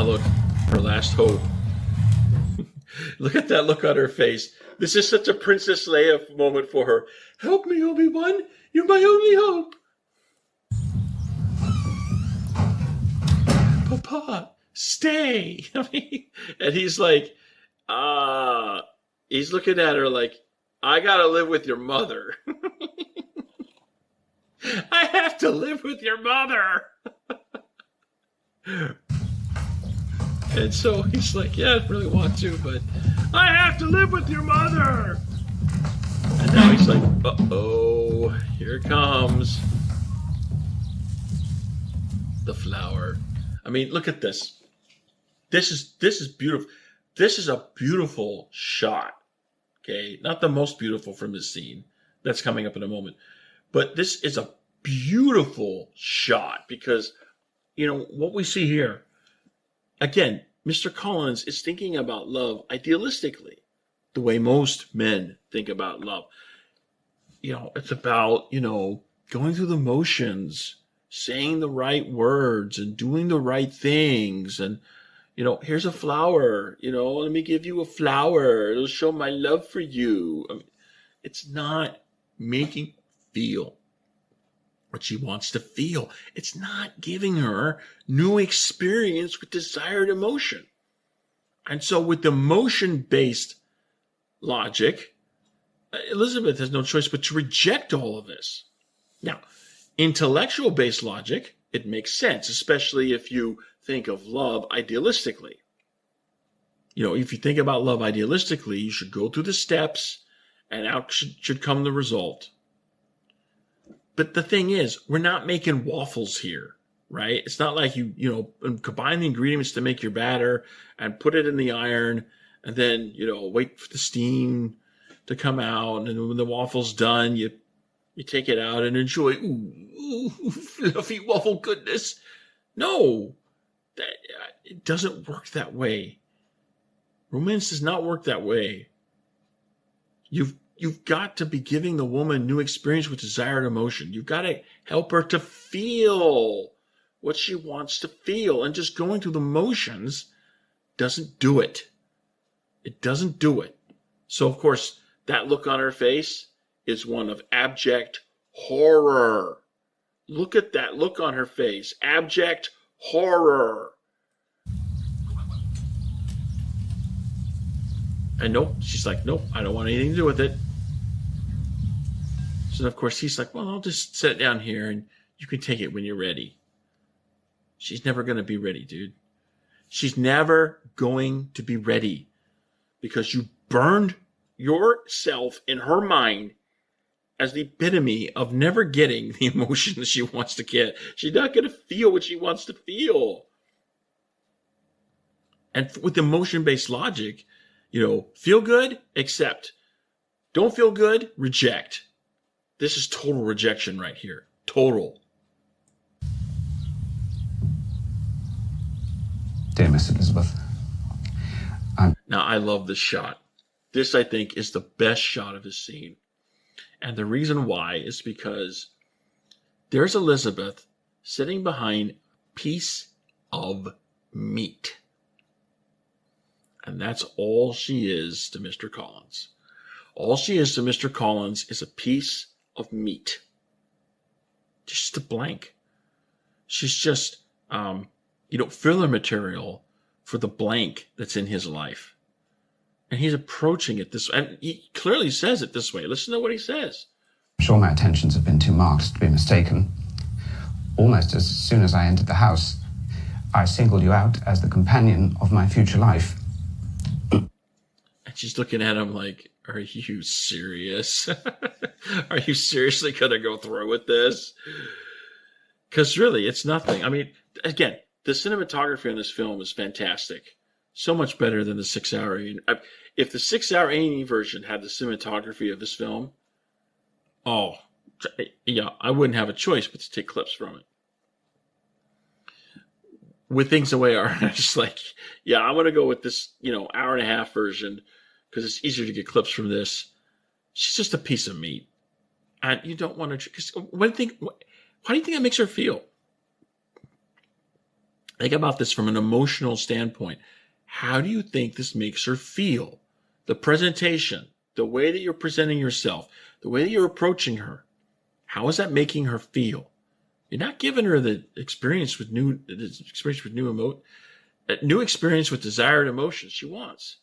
look, her last hope. Look at that look on her face. This is such a Princess Leia moment for her. Help me, Obi-Wan. You're my only hope. Papa, stay. I mean, and he's like, he's looking at her like, I gotta live with your mother. I have to live with your mother. And so he's like, yeah, I really want to, but I have to live with your mother. And now he's like, uh-oh, here it comes. The flower. I mean, look at this. This is beautiful. This is a beautiful shot. Okay, not the most beautiful from this scene. That's coming up in a moment. But this is a beautiful shot because, you know, what we see here, again, Mr. Collins is thinking about love idealistically, the way most men think about love. You know, it's about, you know, going through the motions, saying the right words and doing the right things. And, you know, here's a flower, you know, let me give you a flower. It'll show my love for you. I mean, it's not making feel what she wants to feel. It's not giving her new experience with desired emotion. And so with the emotion-based logic, Elizabeth has no choice but to reject all of this. Now, intellectual-based logic, it makes sense, especially if you think of love idealistically. You know, if you think about love idealistically, you should go through the steps and out should come the result. But the thing is, we're not making waffles here, right? It's not like you combine the ingredients to make your batter and put it in the iron and then, you know, wait for the steam to come out. And when the waffle's done, you take it out and enjoy, ooh, fluffy waffle goodness. No, it doesn't work that way. Romance does not work that way. You've got to be giving the woman new experience with desired emotion. You've got to help her to feel what she wants to feel. And just going through the motions doesn't do it. It doesn't do it. So, of course, that look on her face is one of abject horror. Look at that look on her face. Abject horror. And nope, she's like, nope, I don't want anything to do with it. So, of course, he's like, well, I'll just set it down here and you can take it when you're ready. She's never going to be ready, dude. She's never going to be ready because you burned yourself in her mind as the epitome of never getting the emotion that she wants to get. She's not going to feel what she wants to feel. And with emotion-based logic, you know, feel good, accept. Don't feel good, reject. This is total rejection right here. Total. Dear Miss Elizabeth, Now, I love this shot. This, I think, is the best shot of this scene. And the reason why is because there's Elizabeth sitting behind a piece of meat. And that's all she is to Mr. Collins. All she is to Mr. Collins is a piece of meat. Just a blank. She's just, filler material for the blank that's in his life. And he's approaching it this way. And he clearly says it this way. Listen to what he says. I'm sure my attentions have been too marked to be mistaken. Almost as soon as I entered the house, I singled you out as the companion of my future life. And she's looking at him like, are you serious? Are you seriously going to go through with this? Because really, it's nothing. I mean, again, the cinematography on this film is fantastic. So much better than the 6-hour. If the 6-hour A&E version had the cinematography of this film, oh, yeah, I wouldn't have a choice but to take clips from it. With things the way are, I'm just like, yeah, I'm going to go with this, hour and a half version because it's easier to get clips from this. She's just a piece of meat. And you don't want to, because how do you think that makes her feel? Think about this from an emotional standpoint. How do you think this makes her feel? The presentation, the way that you're presenting yourself, the way that you're approaching her, how is that making her feel? You're not giving her the experience with new experience with desired emotions she wants.